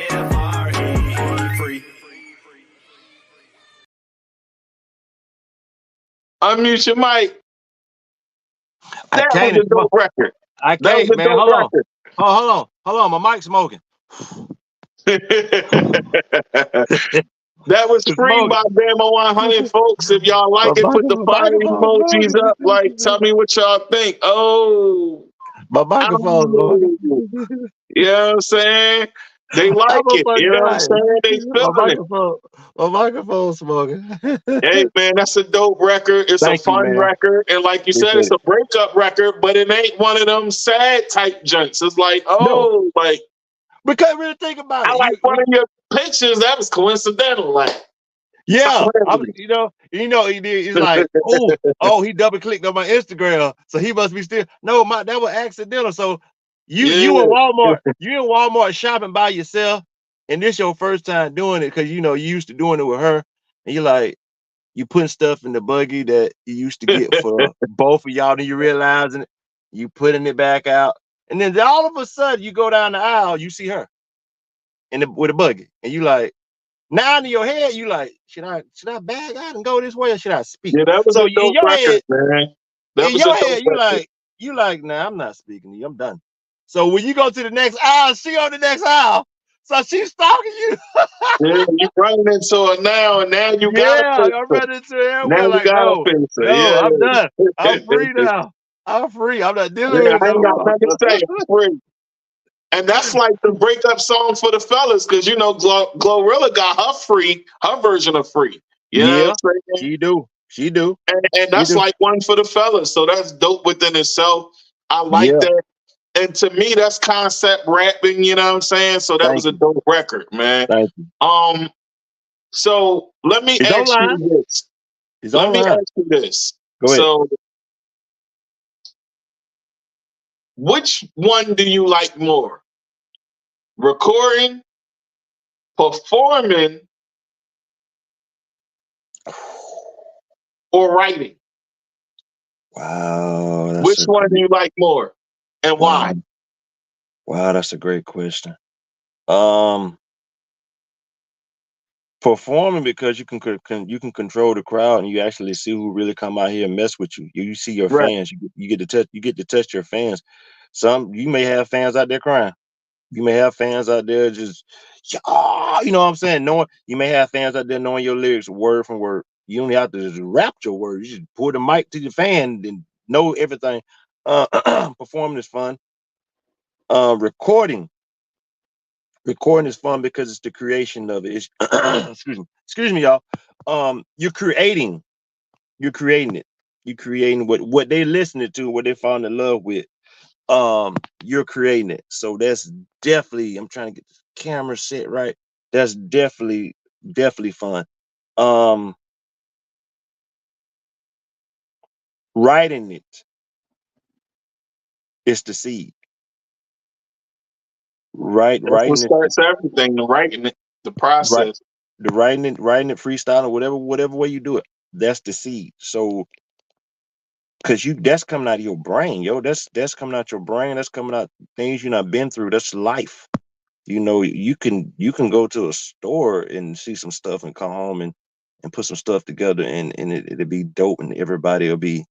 F-R-E-E, free. Unmute your mic. I That can't. was a dope record. I That was can't, a man. dope Hold on. record. Oh, hold on. My mic's smoking. That was It's free smoking. by Bama 100, folks. If y'all like it, put the fire emojis up. Like, tell me what y'all think. Oh, My microphone's smoking. you know what I'm saying? They like I'm a it. You know what I'm fucking saying? They feeling it. My microphone's smoking. Hey, man, that's a dope record. It's Thank a you, fun man. record. And like you said, Appreciate it's a breakup record, but it ain't one of them sad type joints. It's like, oh, like, Because really think about it. I like one of your pictures. That was coincidental. Like, Yeah, you know, he's like, oh, he double clicked on my Instagram, so he must be still. No, that was accidental. So you in Walmart shopping by yourself, and this your first time doing it because you used to doing it with her, and you're like, you putting stuff in the buggy that you used to get for both of y'all, then you realizing it, you putting it back out, and then all of a sudden you go down the aisle, you see her with a buggy, and you like. Now in your head, you like, should I bag out and go this way, or should I speak? Yeah, that was So a dope record, man. In your head, you like, nah, I'm not speaking to you. I'm done. So when you go to the next aisle, she on the next aisle. So she's stalking you. Yeah, you running into her now, and now you got to. I'm running into her. Now Like, you got to no, face her. no, Yeah. I'm done. I'm free now. I'm free. I'm not dealing Yeah, with I ain't got no nothing to say. I'm free. And that's like the breakup song for the fellas, because Glorilla got her version of free. You know what I'm saying? She do. And that's like one for the fellas. So that's dope within itself. I like that. And to me, that's concept rapping, you know what I'm saying? So that was a dope record, man. Thank you. So let me ask you this. Go ahead. So which one do you like more? Recording, performing, or writing? Wow. Which one do you like more, and why? Wow, that's a great question. Um, Performing because you can control the crowd and you actually see who really come out here and mess with you. You see your Right. fans. You get to touch your fans. Some you may have fans out there crying. You may have fans out there just, you know what I'm saying? Knowing you may have fans out there knowing your lyrics word from word. You don't have to just rap your words. You just pull the mic to the fan and know everything. Performing is fun. Recording is fun because it's the creation of it. Excuse me, y'all. You're creating it. You're creating what they listening to, what they fall in love with. You're creating it. So that's definitely, I'm trying to get the camera set right. That's definitely fun. Writing it is the seed. That's what Writing it, starts everything. The writing it, the right. process. The writing it, freestyle, whatever way you do it. That's the seed. So because that's coming out of your brain, yo. That's coming out your brain. That's coming out things you not been through. That's life. You know, you can go to a store and see some stuff and come home and put some stuff together and it'll be dope and everybody will be,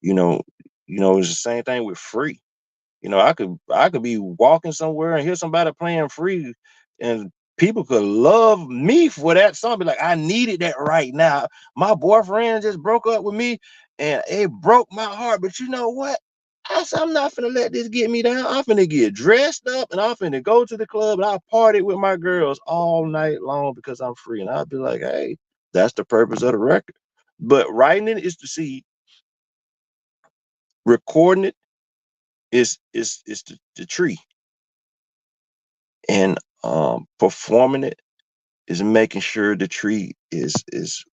you know, it's the same thing with free. You know, I could be walking somewhere and hear somebody playing free, and people could love me for that song. Be like, I needed that right now. My boyfriend just broke up with me, and it broke my heart. But you know what? I said, I'm not finna let this get me down. I'm finna get dressed up and I'm finna go to the club and I party with my girls all night long because I'm free. And I'll be like, hey, that's the purpose of the record. But writing it is the seed. Recording it is the tree. And performing it is making sure the tree is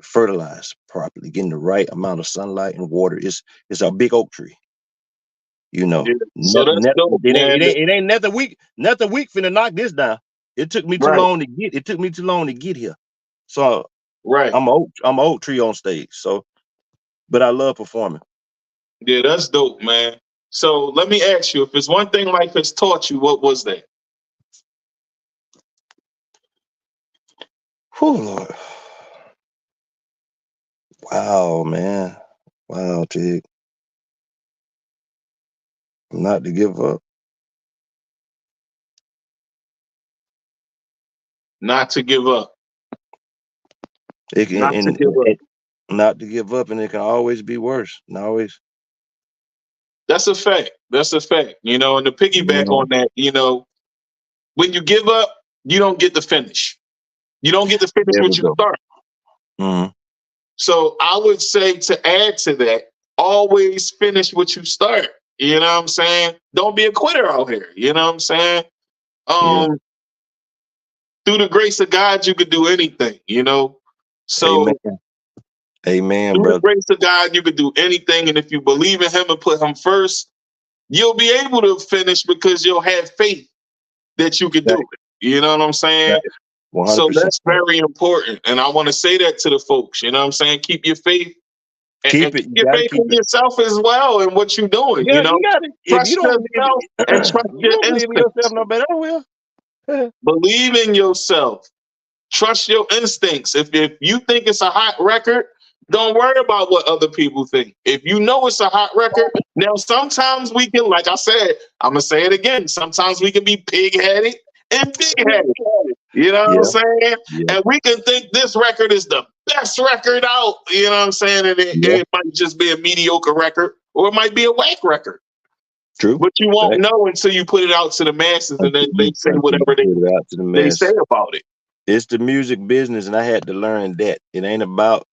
fertilized properly, getting the right amount of sunlight and water. It's a big oak tree, you know. Yeah. So that's dope, man. It ain't nothing weak finna knock this down. It took me too Right, long to get here. So right. I'm an oak tree on stage. So but I love performing. Yeah, that's dope, man. So let me ask you, if it's one thing life has taught you, what was that? Whew, Lord. Wow, man. Wow, Tig. Not to give up. Not to give up. It can, Not to give up. not to give up, and it can always be worse. And always. That's a fact. That's a fact. You know, and to piggyback Mhm. on that, you know, when you give up, you don't get to finish. You don't get to finish There we what you go. start. Mhm. So I would say to add to that, always finish what you start. You know what I'm saying? Don't be a quitter out here. You know what I'm saying? Yeah. Um, through the grace of God, you could do anything, you know? Amen. So Amen, through the brother. grace of God, you could do anything. And if you believe in him and put him first, you'll be able to finish because you'll have faith that you could do Right. it. You know what I'm saying? Right. So 100%. that's very important. And I want to say that to the folks. You know what I'm saying? Keep your faith and Keep it. keep You your gotta faith keep in it. yourself as well and what you're doing. You Yeah, know, you gotta. If you trust don't believe yourself and it, trust you your don't believe in yourself instincts. no better. I will. Believe in yourself. Trust your instincts. If you think it's a hot record, don't worry about what other people think. If you know it's a hot record, now sometimes we can, like I said, I'm gonna say it again. Sometimes we can be pig-headed and big-headed. You know what I'm Yeah. saying? Yeah. And we can think this record is the best record out. You know what I'm saying? And Yeah. it might just be a mediocre record, or it might be a whack record. True. But you won't Fact. know until you put it out to the masses, and then they say Until you whatever put it out to the they say mass. about it. It's the music business, and I had to learn that it ain't about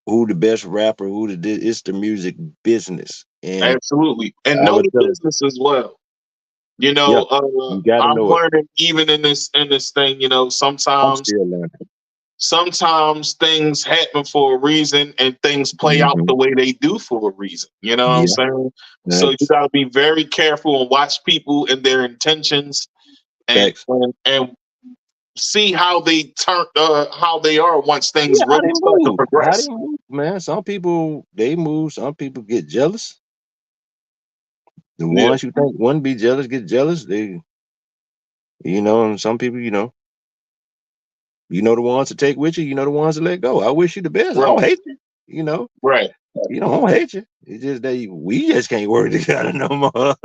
who the best rapper, it's the music business. And Absolutely. And I know would the tell them, business as well. You yeah, know, you gotta I'm know it. learning even in this thing, you know, I'm sometimes still learning. things happen for a reason and things play out Mhm. the way they do for a reason. You know what I'm Yeah. saying? So you Facts. gotta be very careful and watch people and their intentions Facts. and see how they turn how they are once things Yeah, how really they start to move. How they progress. move, man. Some people they move, some people get jealous. The ones you think wouldn't be jealous get jealous. They, and some people, the ones to take with you. You know the ones to let go. I wish you the best. I don't hate you. Right. I don't hate you. It's just that we just can't work together no more.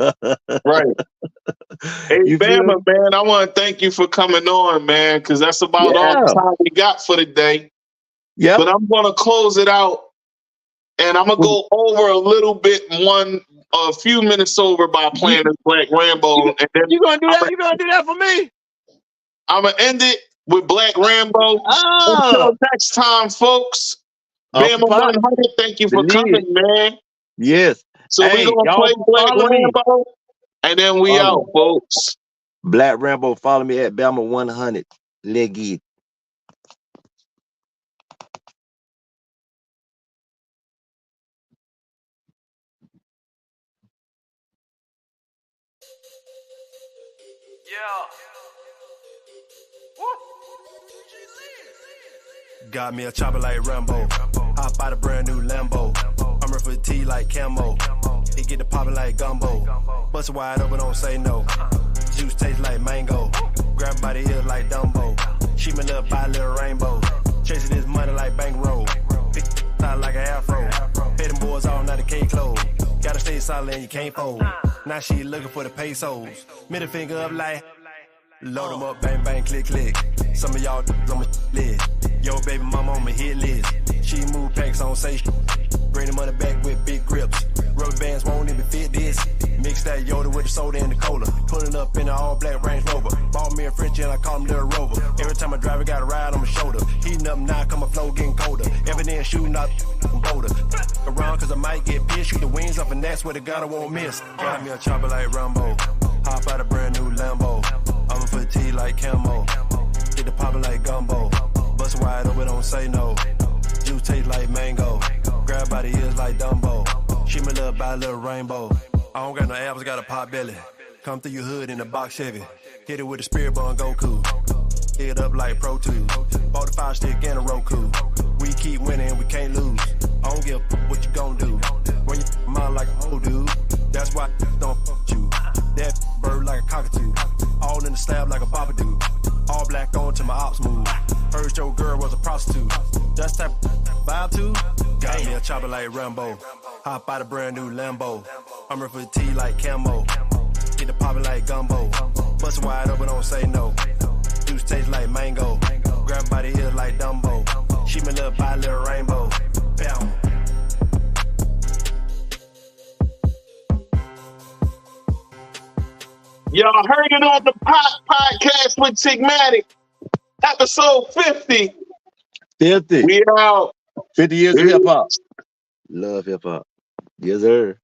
Right. Hey, You feel Bama, man, I want to thank you for coming on, man, because that's about all the time we got for the day. Yeah. But I'm going to close it out, and I'm going to go over a little bit, a few minutes over by playing this Black Rambo. And then you going to do that? You going to do that for me? I'm going to end it with Black Rambo. Until next time, folks. Bama OneHunnit, thank you for coming, man. Yes. So we're going to play Black Rambo, and then we out, folks. Black Rambo, follow me at Bama OneHunnit. Leg it. Got me a chopper like Rambo. Hop out a brand new Lambo. I'm for tea like camo. It get the poppin' like gumbo. Bust it wide open, don't say no. Juice tastes like mango. Grab by the ears like Dumbo. She my little by little rainbow. Chasing this money like bankroll. Pick out like an afro. Pay them boys all night, the K close. Gotta stay solid and you can't fold. Now she looking for the pesos. Middle finger up like. Load them up, bang, bang, click, click. Some of y'all on my list. Yo, baby mama on my hit list. She move packs, I don't say shit. Bring them on the back with big grips. Rubber bands won't even fit this. Mix that Yoda with the soda and the cola. Pulling up in an all black Range Rover. Bought me a French and I call him Little Rover. Every time I drive, I got a ride on my shoulder. Heating up now, come my flow getting colder. Every day shooting up boulder. Around cause I might get pissed. Shoot the wings up and that's where the gun I won't miss. Got me a chopper like Rambo. Hop out a brand new Lambo. I'ma put tea like camo. Get the poppin' like gumbo. Bust wide open, don't say no. Juice taste like mango. Grab by the ears like Dumbo. She my little by little rainbow. I don't got no abs, got a pot belly. Come through your hood in a box Chevy. Hit it with a spirit bun Goku. Hit up like Pro 2. Bought the 5 stick and a Roku. We keep winning, we can't lose. I don't give a what you gon' do. When you mind like a old dude. That's why don't fuck you. That bird like a cockatoo. All in the slab like a babadoo. All black on to my ops move. Heard your girl was a prostitute. That's type 5'2". Got me a chopper like Rambo. Hop out a brand new Lambo. I'm for tea like camo. Get the poppin' like gumbo. Bust it wide open, don't say no. Juice taste like mango. Grab by the ears like Dumbo. She my little by little rainbow. Bam. Y'all heard it on the podcast with Tigmatic. Episode 50. 50. We out. 50 years of hip hop. Love hip hop. Yes, sir.